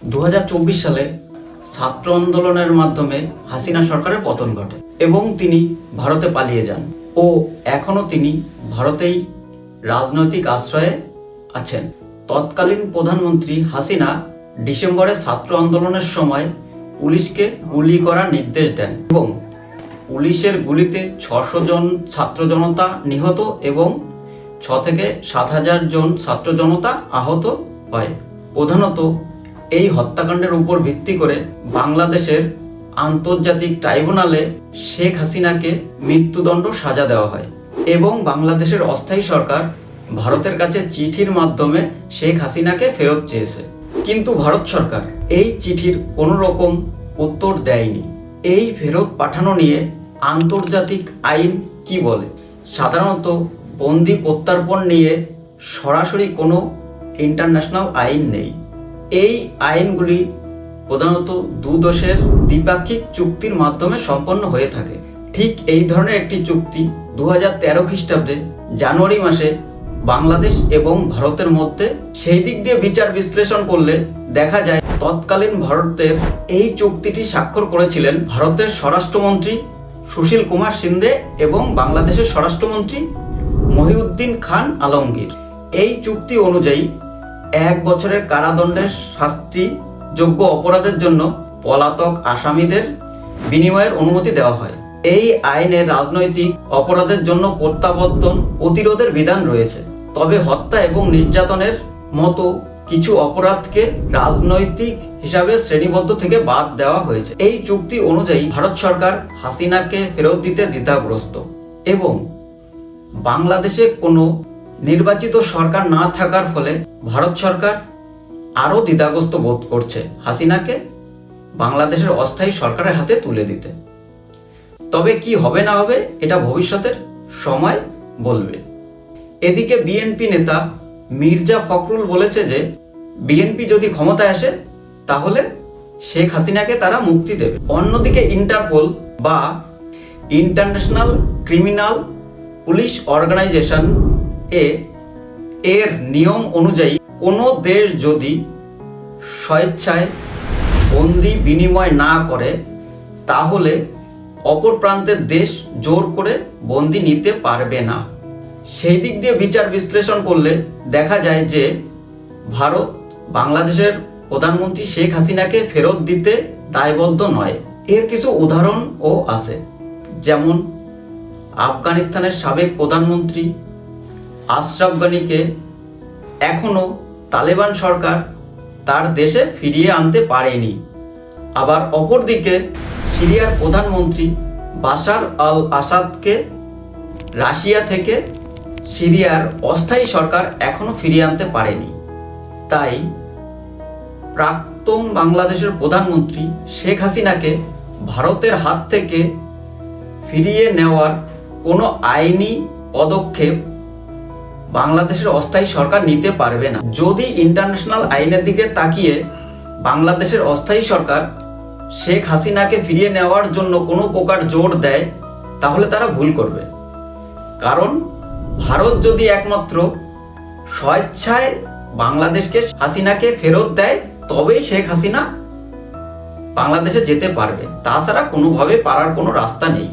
2024 সালে ছাত্র আন্দোলনের মাধ্যমে হাসিনা সরকারের পতন ঘটে এবং তিনি ভারতে পালিয়ে যান ও এখনো তিনি ভারতেই রাজনৈতিক আশ্রয়ে আছেন। তৎকালীন প্রধানমন্ত্রী হাসিনা ডিসেম্বরে ছাত্র আন্দোলনের সময় পুলিশকে গুলি করার নির্দেশ দেন এবং পুলিশের গুলিতে 600 জন ছাত্র জনতা নিহত এবং 6 থেকে 7,000 জন ছাত্র জনতা আহত হয়। প্রধানত এই হত্যাকাণ্ডের উপর ভিত্তি করে বাংলাদেশের আন্তর্জাতিক ট্রাইব্যুনালে শেখ হাসিনাকে মৃত্যুদণ্ড সাজা দেওয়া হয় এবং বাংলাদেশের অস্থায়ী সরকার ভারতের কাছে চিঠির মাধ্যমে শেখ হাসিনাকে ফেরত চেয়েছে, কিন্তু ভারত সরকার এই চিঠির কোনো রকম উত্তর দেয়নি। এই ফেরত পাঠানো নিয়ে আন্তর্জাতিক আইন কি বলে? সাধারণত বন্দি প্রত্যার্পণ নিয়ে সরাসরি কোনো ইন্টারন্যাশনাল আইন নেই। এই আইনগুলি প্রধানত দুদেশের দ্বিপাক্ষিক চুক্তির মাধ্যমে সম্পন্ন হয়ে থাকে। ঠিক এই ধরনের একটি চুক্তি 2013 খ্রিস্টাব্দে জানুয়ারি মাসে বাংলাদেশ এবং ভারতের মধ্যে। সেই দিক দিয়ে বিচার বিশ্লেষণ করলে দেখা যায় তৎকালীন ভারতের এই চুক্তিটি স্বাক্ষর করেছিলেন ভারতের স্বরাষ্ট্রমন্ত্রী সুশীল কুমার সিন্ধে এবং বাংলাদেশের স্বরাষ্ট্রমন্ত্রী মহিউদ্দিন খান আলমগীর। এই চুক্তি অনুযায়ী 1 বছরের কারাদণ্ডের শাস্তিযোগ্য অপরাধের জন্য পলাতক আসামিদের বিনিময়ের অনুমতি দেওয়া হয়। এই আইনে রাজনৈতিক অপরাধের জন্য প্রত্যাবর্তন প্রতিরোধের বিধান রয়েছে, তবে হত্যা এবং নির্যাতনের মতো কিছু অপরাধকে রাজনৈতিক হিসাবে শ্রেণীবদ্ধ থেকে বাদ দেওয়া হয়েছে। এই চুক্তি অনুযায়ী ভারত সরকার হাসিনাকে ফেরত দিতে দ্বিধাগ্রস্ত এবং বাংলাদেশে কোনো নির্বাচিত সরকার না থাকার ফলে ভারত সরকার আরও দ্বিধাগ্রস্ত বোধ করছে হাসিনাকে বাংলাদেশের অস্থায়ী সরকারের হাতে তুলে দিতে। তবে কি হবে না হবে এটা ভবিষ্যতের সময় বলবে। এদিকে বিএনপি নেতা মির্জা ফখরুল বলেছে যে বিএনপি যদি ক্ষমতায় আসে তাহলে শেখ হাসিনাকে তারা মুক্তি দেবে। অন্যদিকে ইন্টারপোল বা ইন্টারন্যাশনাল ক্রিমিনাল পুলিশ অর্গানাইজেশন এর নিয়ম অনুযায়ী কোনো দেশ যদি স্বেচ্ছায় বন্দি বিনিময় না করে তাহলে অপর প্রান্তের দেশ জোর করে বন্দি নিতে পারবে না। সেই দিক দিয়ে বিচার বিশ্লেষণ করলে দেখা যায় যে ভারত বাংলাদেশের প্রধানমন্ত্রী শেখ হাসিনাকে ফেরত দিতে দায়বদ্ধ নয়। এর কিছু উদাহরণও আছে, যেমন আফগানিস্তানের সাবেক প্রধানমন্ত্রী আশরাফ গানিকে এখনও তালেবান সরকার তার দেশে ফিরিয়ে আনতে পারেনি। আবার অপরদিকে সিরিয়ার প্রধানমন্ত্রী বাশার আল আসাদকে রাশিয়া থেকে সিরিয়ার অস্থায়ী সরকার এখনও ফিরিয়ে আনতে পারেনি। তাই প্রাক্তন বাংলাদেশের প্রধানমন্ত্রী শেখ হাসিনাকে ভারতের হাত থেকে ফিরিয়ে নেওয়ার কোনো আইনি পদক্ষেপ বাংলাদেশের অস্থায়ী সরকার নিতে পারবে না। যদি ইন্টারন্যাশনাল আইনের দিকে তাকিয়ে বাংলাদেশের অস্থায়ী সরকার শেখ হাসিনাকে ফিরিয়ে নেওয়ার জন্য কোনো প্রকার জোর দেয় তাহলে তারা ভুল করবে। কারণ ভারত যদি একমাত্র স্বেচ্ছায় বাংলাদেশকে হাসিনাকে ফেরত দেয় তবেই শেখ হাসিনা বাংলাদেশে যেতে পারবে, তাছাড়া কোনোভাবে পারার কোনো রাস্তা নেই।